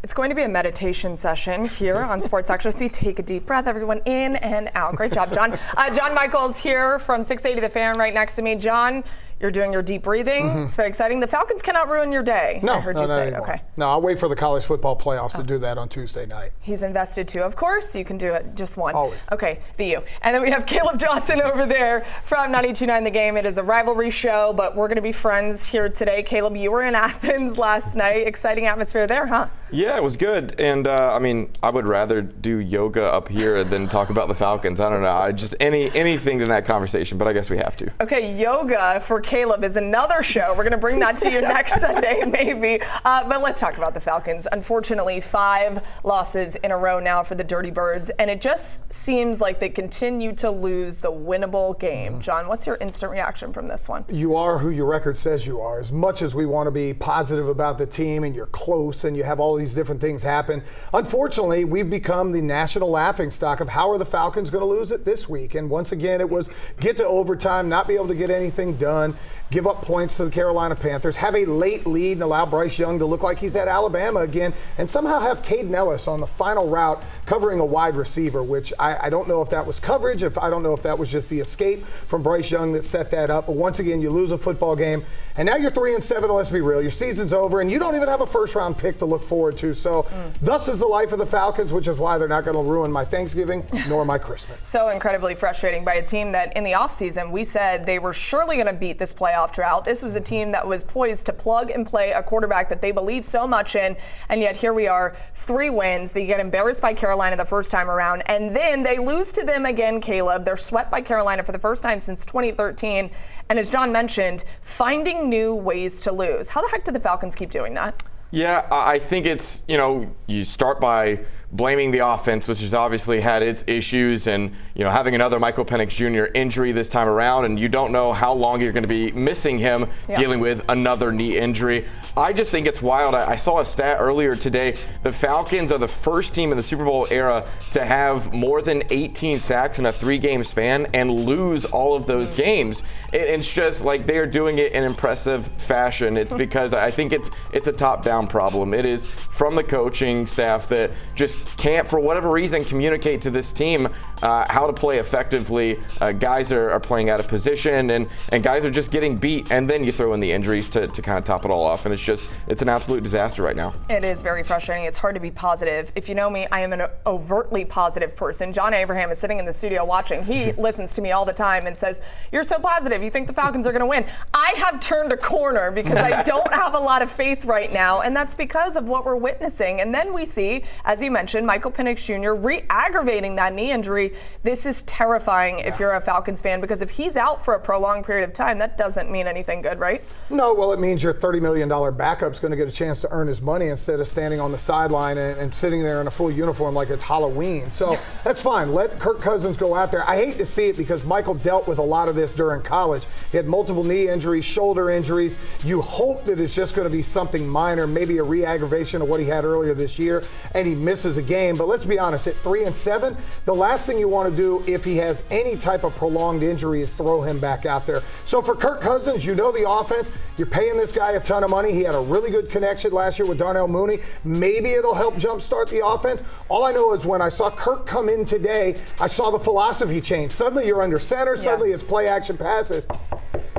It's going to be a meditation session here on sports-ott. So take a deep breath, everyone, in and out. Great job, John. John Michaels here from 680 The Fan right next to me. John, you're doing your deep breathing. It's very exciting. The Falcons cannot ruin your day. No, I heard you say it. Okay. No, I'll wait for the college football playoffs to do that on Tuesday night. He's invested too, of course. You can do it just one. Always. Okay, the you. And then we have Caleb Johnson over there from 92.9 The Game. It is a rivalry show, but we're going to be friends here today. Caleb, you were in Athens last night. Exciting atmosphere there, huh? Yeah, it was good. And I mean, I would rather do yoga up here than talk about the Falcons. I don't know. I just anything in that conversation, but I guess we have to. Okay, yoga for Caleb is another show. We're going to bring that to you next Sunday, maybe. But let's talk about the Falcons. Unfortunately, 5 losses in a row now for the Dirty Birds, and it just seems like they continue to lose the winnable game. John, what's your instant reaction from this one? You are who your record says you are. As much as we want to be positive about the team and you're close and you have all these different things happen, unfortunately, we've become the national laughingstock of how are the Falcons going to lose it this week. And once again, it was get to overtime, not be able to get anything done, give up points to the Carolina Panthers, have a late lead and allow Bryce Young to look like he's at Alabama again, and somehow have Caden Ellis on the final route covering a wide receiver, which I don't know if that was coverage, I don't know if that was just the escape from Bryce Young that set that up. But once again, you lose a football game, and now you're 3-7, let's be real. Your season's over, and you don't even have a first-round pick to look forward to. So thus is the life of the Falcons, which is why they're not going to ruin my Thanksgiving nor my Christmas. So incredibly frustrating by a team that in the offseason we said they were surely going to beat this playoff drought. This was a team that was poised to plug and play a quarterback that they believe so much in, and yet here we are, 3 wins. They get embarrassed by Carolina the first time around, and then they lose to them again, Caleb. They're swept by Carolina for the first time since 2013, and as John mentioned, finding new ways to lose. How the heck do the Falcons keep doing that? Yeah, I think it's, you start by blaming the offense, which has obviously had its issues, and having another Michael Penix Jr. injury this time around, and you don't know how long you're going to be missing him, dealing with another knee injury. I just think it's wild. I saw a stat earlier today. The Falcons are the first team in the Super Bowl era to have more than 18 sacks in a 3-game span and lose all of those games. It's just like they are doing it in impressive fashion. It's because I think it's a top-down problem. It is from the coaching staff that just can't, for whatever reason, communicate to this team how to play effectively. Guys are playing out of position, and guys are just getting beat, and then you throw in the injuries to kind of top it all off, and it's an absolute disaster right now. It is very frustrating. It's hard to be positive. If you know me, I am an overtly positive person. John Abraham is sitting in the studio watching. He listens to me all the time and says, "You're so positive. You think the Falcons are going to win." I have turned a corner because I don't have a lot of faith right now, and that's because of what we're witnessing. And then we see, as you mentioned, Michael Penix Jr. re-aggravating that knee injury. This is terrifying if you're a Falcons fan, because if he's out for a prolonged period of time, that doesn't mean anything good, right? No, well, it means your $30 million backup's going to get a chance to earn his money instead of standing on the sideline and sitting there in a full uniform like it's Halloween. So that's fine. Let Kirk Cousins go out there. I hate to see it because Michael dealt with a lot of this during college. He had multiple knee injuries, shoulder injuries. You hope that it's just going to be something minor, maybe a re-aggravation of what he had earlier this year, and he misses a game. But let's be honest, at 3-7, the last thing you want to do if he has any type of prolonged injury is throw him back out there. So for Kirk Cousins, you know the offense. You're paying this guy a ton of money. He had a really good connection last year with Darnell Mooney. Maybe it'll help jumpstart the offense. All I know is when I saw Kirk come in today, I saw the philosophy change. Suddenly you're under center. Suddenly it's play action passes.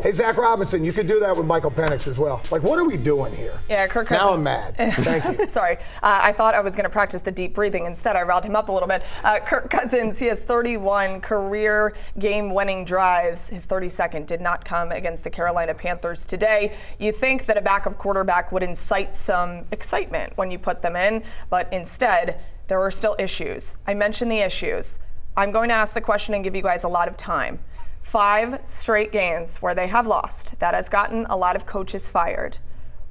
Hey, Zach Robinson, you could do that with Michael Penix as well. Like, what are we doing here? Yeah, Kirk Cousins. Now I'm mad. Thank you. Sorry. I thought I was going to practice the deep breathing. Instead, I riled him up a little bit. Kirk Cousins, he has 31 career game-winning drives. His 32nd did not come against the Carolina Panthers today. You think that a backup quarterback would incite some excitement when you put them in, but instead, there are still issues. I mentioned the issues. I'm going to ask the question and give you guys a lot of time. 5 straight games where they have lost. That has gotten a lot of coaches fired.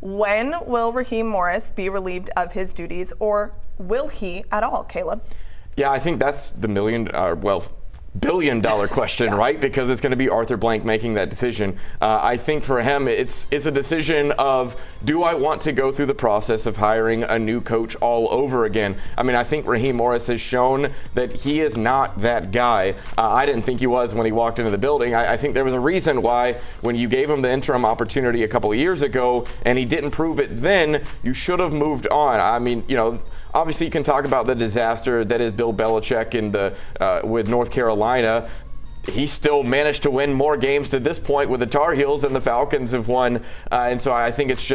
When will Raheem Morris be relieved of his duties, or will he at all, Caleb? Yeah, I think that's the billion-dollar question, right? Because it's going to be Arthur Blank making that decision. I think for him, it's a decision of, do I want to go through the process of hiring a new coach all over again? I mean, I think Raheem Morris has shown that he is not that guy. I didn't think he was when he walked into the building. I think there was a reason why when you gave him the interim opportunity a couple of years ago and he didn't prove it then, you should have moved on. I mean, obviously, you can talk about the disaster that is Bill Belichick with North Carolina. He still managed to win more games to this point with the Tar Heels than the Falcons have won. And so I think it's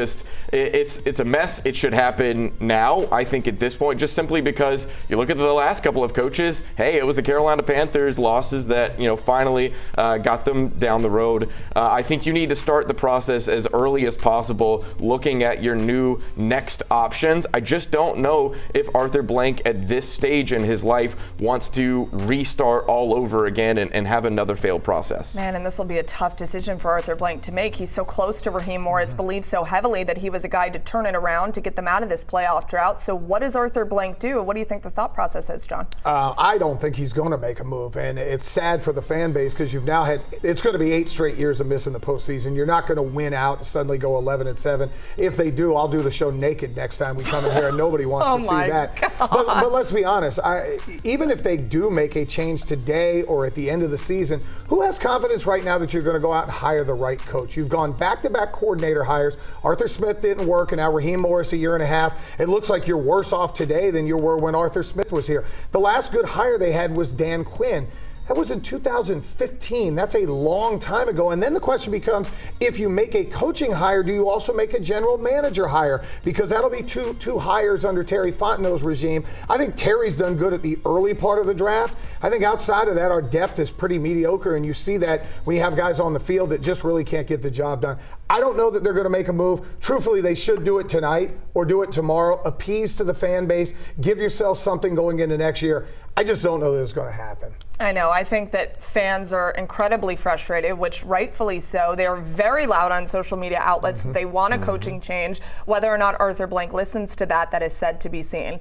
a mess. It should happen now, I think, at this point, just simply because you look at the last couple of coaches. Hey, it was the Carolina Panthers losses that, finally got them down the road. I think you need to start the process as early as possible, looking at your new next options. I just don't know if Arthur Blank at this stage in his life wants to restart all over again and have another failed process. Man, and this will be a tough decision for Arthur Blank to make. He's so close to Raheem Morris, believes so heavily that he was a guy to turn it around, to get them out of this playoff drought. So what does Arthur Blank do? What do you think the thought process is, John? I don't think he's going to make a move, and it's sad for the fan base because you've now it's going to be 8 straight years of missing the postseason. You're not going to win out and suddenly go 11-7. If they do, I'll do the show naked next time we come in here, and nobody wants to see that. But let's be honest, even if they do make a change today or at the end of the season, who has confidence right now that you're going to go out and hire the right coach? You've gone back-to-back coordinator hires. Arthur Smith didn't work, and now Raheem Morris a year and a half. It looks like you're worse off today than you were when Arthur Smith was here. The last good hire they had was Dan Quinn. That was in 2015. That's a long time ago. And then the question becomes, if you make a coaching hire, do you also make a general manager hire? Because that'll be two hires under Terry Fontenot's regime. I think Terry's done good at the early part of the draft. I think outside of that, our depth is pretty mediocre, and you see that when you have guys on the field that just really can't get the job done. I don't know that they're going to make a move. Truthfully, they should do it tonight or do it tomorrow. Appease to the fan base. Give yourself something going into next year. I just don't know that it's going to happen. I know. I think that fans are incredibly frustrated, which rightfully so. They are very loud on social media outlets. They want a coaching change. Whether or not Arthur Blank listens to that is said to be seen.